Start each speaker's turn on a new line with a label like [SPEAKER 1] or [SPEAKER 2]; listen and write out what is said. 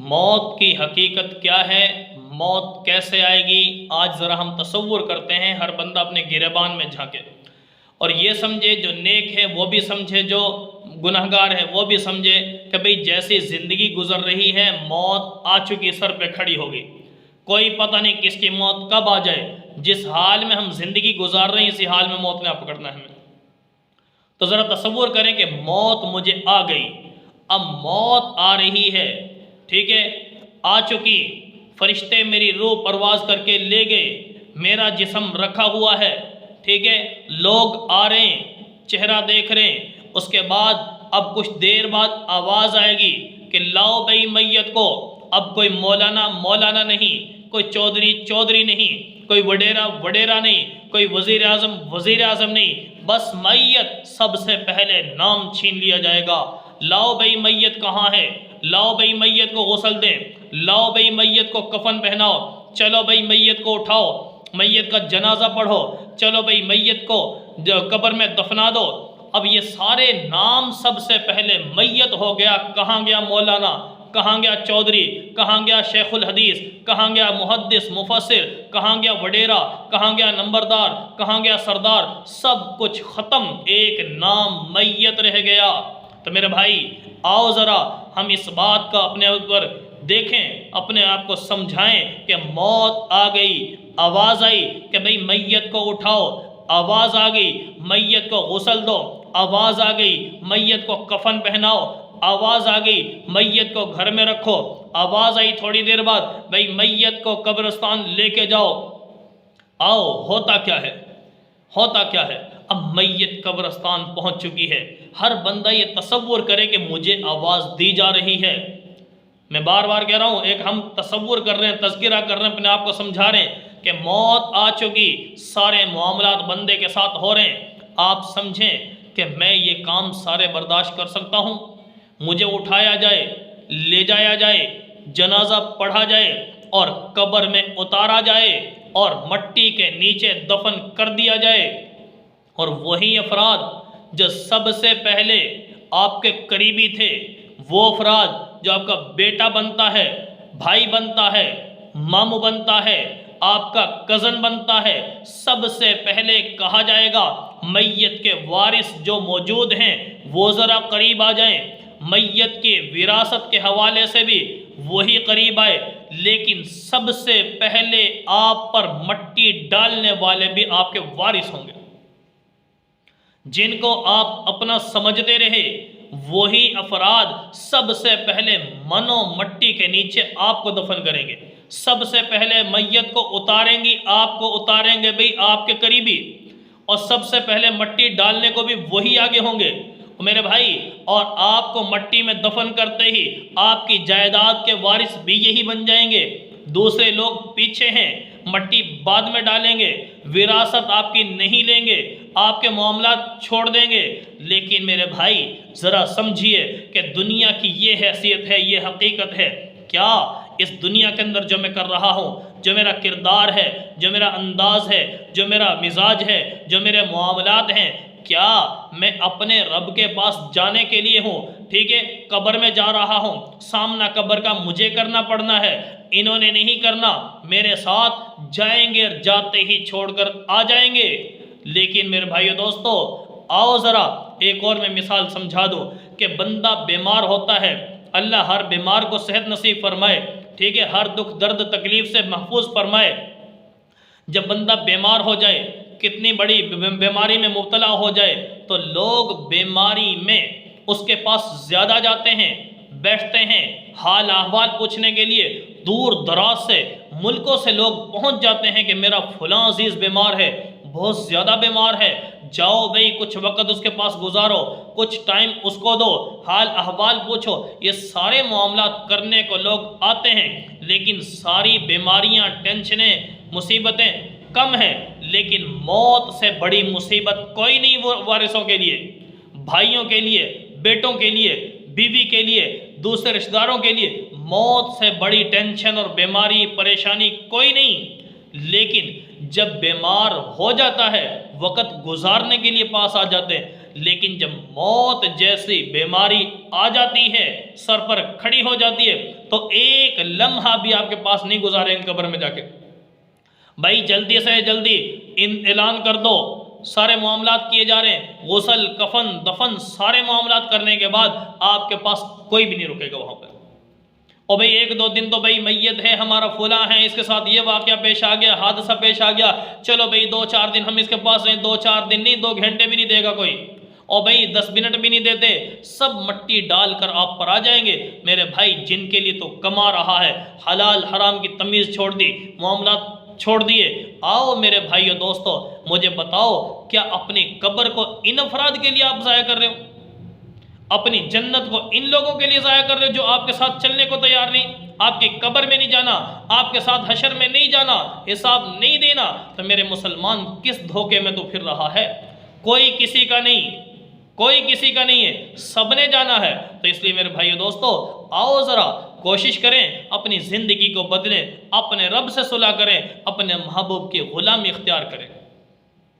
[SPEAKER 1] موت کی حقیقت کیا ہے؟ موت کیسے آئے گی؟ آج ذرا ہم تصور کرتے ہیں، ہر بندہ اپنے گریبان میں جھانکے اور یہ سمجھے جو نیک ہے وہ بھی سمجھے، جو گنہگار ہے وہ بھی سمجھے کہ بھئی جیسی زندگی گزر رہی ہے موت آ چکی، سر پہ کھڑی ہوگی، کوئی پتہ نہیں کس کی موت کب آ جائے۔ جس حال میں ہم زندگی گزار رہے ہیں اسی حال میں موت نے آ پکڑنا ہے ہمیں۔ تو ذرا تصور کریں کہ موت مجھے آ گئی، اب موت آ رہی ہے، ٹھیک ہے، آ چکی، فرشتے میری روح پرواز کر کے لے گئے، میرا جسم رکھا ہوا ہے، ٹھیک ہے، لوگ آ رہے ہیں، چہرہ دیکھ رہے ہیں، اس کے بعد اب کچھ دیر بعد آواز آئے گی کہ لاؤ بھئی میت کو۔ اب کوئی مولانا نہیں، کوئی چودھری نہیں، کوئی وڈیرا نہیں، کوئی وزیر اعظم نہیں، بس میت سب سے پہلے نام چھین لیا جائے گا۔ لاؤ بھئی میت کہاں ہے؟ لاؤ بھئی میت کو غسل دیں، لاؤ بھئی میت کو کفن پہناؤ، چلو بھئی میت کو اٹھاؤ، میت کا جنازہ پڑھو، چلو بھئی میت کو قبر میں دفنا دو۔ اب یہ سارے نام سب سے پہلے میت ہو گیا، کہاں گیا مولانا، کہاں گیا چودھری، کہاں گیا شیخ الحدیث، کہاں گیا محدث مفسر، کہاں گیا وڈیرا، کہاں گیا نمبردار، کہاں گیا سردار، سب کچھ ختم، ایک نام میت رہ گیا۔ تو میرے بھائی آؤ ذرا ہم اس بات کا اپنے اوپر دیکھیں، اپنے آپ کو سمجھائیں کہ موت آ گئی، آواز آئی کہ بھئی میت کو اٹھاؤ، آواز آ گئی میت کو غسل دو، آواز آ گئی میت کو کفن پہناؤ، آواز آ گئی میت کو گھر میں رکھو، آواز آئی تھوڑی دیر بعد بھئی میت کو قبرستان لے کے جاؤ۔ آؤ، ہوتا کیا ہے؟ ہوتا کیا ہے؟ اب میت قبرستان پہنچ چکی ہے، ہر بندہ یہ تصور کرے کہ مجھے آواز دی جا رہی ہے۔ میں بار بار کہہ رہا ہوں، ایک ہم تصور کر رہے ہیں، تذکرہ کر رہے ہیں، اپنے آپ کو سمجھا رہے ہیں کہ موت آ چکی، سارے معاملات بندے کے ساتھ ہو رہے ہیں۔ آپ سمجھیں کہ میں یہ کام سارے برداشت کر سکتا ہوں؟ مجھے اٹھایا جائے، لے جایا جائے، جنازہ پڑھا جائے اور قبر میں اتارا جائے اور مٹی کے نیچے دفن کر دیا جائے، اور وہی افراد جو سب سے پہلے آپ کے قریبی تھے، وہ افراد جو آپ کا بیٹا بنتا ہے، بھائی بنتا ہے، ماموں بنتا ہے، آپ کا کزن بنتا ہے، سب سے پہلے کہا جائے گا میت کے وارث جو موجود ہیں وہ ذرا قریب آ جائیں، میت کی وراثت کے حوالے سے بھی وہی قریب آئے، لیکن سب سے پہلے آپ پر مٹی ڈالنے والے بھی آپ کے وارث ہوں گے۔ جن کو آپ اپنا سمجھتے رہے وہی افراد سب سے پہلے منو مٹی کے نیچے آپ کو دفن کریں گے، سب سے پہلے میت کو اتاریں گی، آپ کو اتاریں گے بھئی آپ کے قریبی، اور سب سے پہلے مٹی ڈالنے کو بھی وہی آگے ہوں گے میرے بھائی، اور آپ کو مٹی میں دفن کرتے ہی آپ کی جائیداد کے وارث بھی یہی بن جائیں گے۔ دوسرے لوگ پیچھے ہیں، مٹی بعد میں ڈالیں گے، وراثت آپ کی نہیں لیں گے، آپ کے معاملات چھوڑ دیں گے۔ لیکن میرے بھائی ذرا سمجھیے کہ دنیا کی یہ حیثیت ہے، یہ حقیقت ہے، کیا اس دنیا کے اندر جو میں کر رہا ہوں، جو میرا کردار ہے، جو میرا انداز ہے، جو میرا مزاج ہے، جو میرے معاملات ہیں، کیا میں اپنے رب کے پاس جانے کے لیے ہوں؟ ٹھیک ہے، قبر میں جا رہا ہوں، سامنا قبر کا مجھے کرنا پڑنا ہے، انہوں نے نہیں کرنا، میرے ساتھ جائیں گے اور جاتے ہی چھوڑ کر آ جائیں گے۔ لیکن میرے بھائیو دوستو، آؤ ذرا ایک اور میں مثال سمجھا دوں کہ بندہ بیمار ہوتا ہے، اللہ ہر بیمار کو صحت نصیب فرمائے، ٹھیک ہے، ہر دکھ درد تکلیف سے محفوظ فرمائے۔ جب بندہ بیمار ہو جائے، کتنی بڑی بیماری میں مبتلا ہو جائے، تو لوگ بیماری میں اس کے پاس زیادہ جاتے ہیں، بیٹھتے ہیں، حال احوال پوچھنے کے لیے دور دراز سے ملکوں سے لوگ پہنچ جاتے ہیں کہ میرا فلاں عزیز بیمار ہے، بہت زیادہ بیمار ہے، جاؤ بھئی کچھ وقت اس کے پاس گزارو، کچھ ٹائم اس کو دو، حال احوال پوچھو۔ یہ سارے معاملات کرنے کو لوگ آتے ہیں، لیکن ساری بیماریاں، ٹینشنیں، مصیبتیں کم ہیں، لیکن موت سے بڑی مصیبت کوئی نہیں وارثوں کے لیے، بھائیوں کے لیے، بیٹوں کے لیے، بیوی کے لیے، دوسرے رشتہ داروں کے لیے موت سے بڑی ٹینشن اور بیماری پریشانی کوئی نہیں۔ لیکن جب بیمار ہو جاتا ہے، وقت گزارنے کے لیے پاس آ جاتے ہیں، لیکن جب موت جیسی بیماری آ جاتی ہے، سر پر کھڑی ہو جاتی ہے، تو ایک لمحہ بھی آپ کے پاس نہیں گزاریں گے قبر میں جا کے۔ بھائی جلدی سے جلدی اعلان کر دو، سارے معاملات کیے جا رہے ہیں، غسل، کفن، دفن، سارے معاملات کرنے کے بعد آپ کے پاس کوئی بھی نہیں رکے گا وہاں پہ۔ اور بھئی ایک دو دن تو بھئی میت ہے، ہمارا فلاں ہے، اس کے ساتھ یہ واقعہ پیش آ گیا، حادثہ پیش آ گیا، چلو بھئی 2-4 دن ہم اس کے پاس رہیں، 2-4 دن نہیں، 2 گھنٹے بھی نہیں دے گا کوئی، اور بھئی 10 منٹ بھی نہیں دیتے، سب مٹی ڈال کر آپ پر آ جائیں گے۔ میرے بھائی جن کے لیے تو کما رہا ہے، حلال حرام کی تمیز چھوڑ دی، معاملات چھوڑ دیے، آؤ میرے بھائیو دوستو، مجھے بتاؤ کیا اپنی قبر کو ان افراد کے لیے آپ ضائع کر رہے ہو؟ اپنی جنت کو ان لوگوں کے لیے ضائع کر رہے ہو جو آپ کے ساتھ چلنے کو تیار نہیں، آپ کی قبر میں نہیں جانا، آپ کے ساتھ حشر میں نہیں جانا، حساب نہیں دینا؟ تو میرے مسلمان کس دھوکے میں تو پھر رہا ہے؟ کوئی کسی کا نہیں، کوئی کسی کا نہیں ہے، سب نے جانا ہے۔ تو اس لیے میرے بھائیو دوستو، آؤ ذرا کوشش کریں، اپنی زندگی کو بدلیں، اپنے رب سے صلح کریں، اپنے محبوب کی غلامی اختیار کریں۔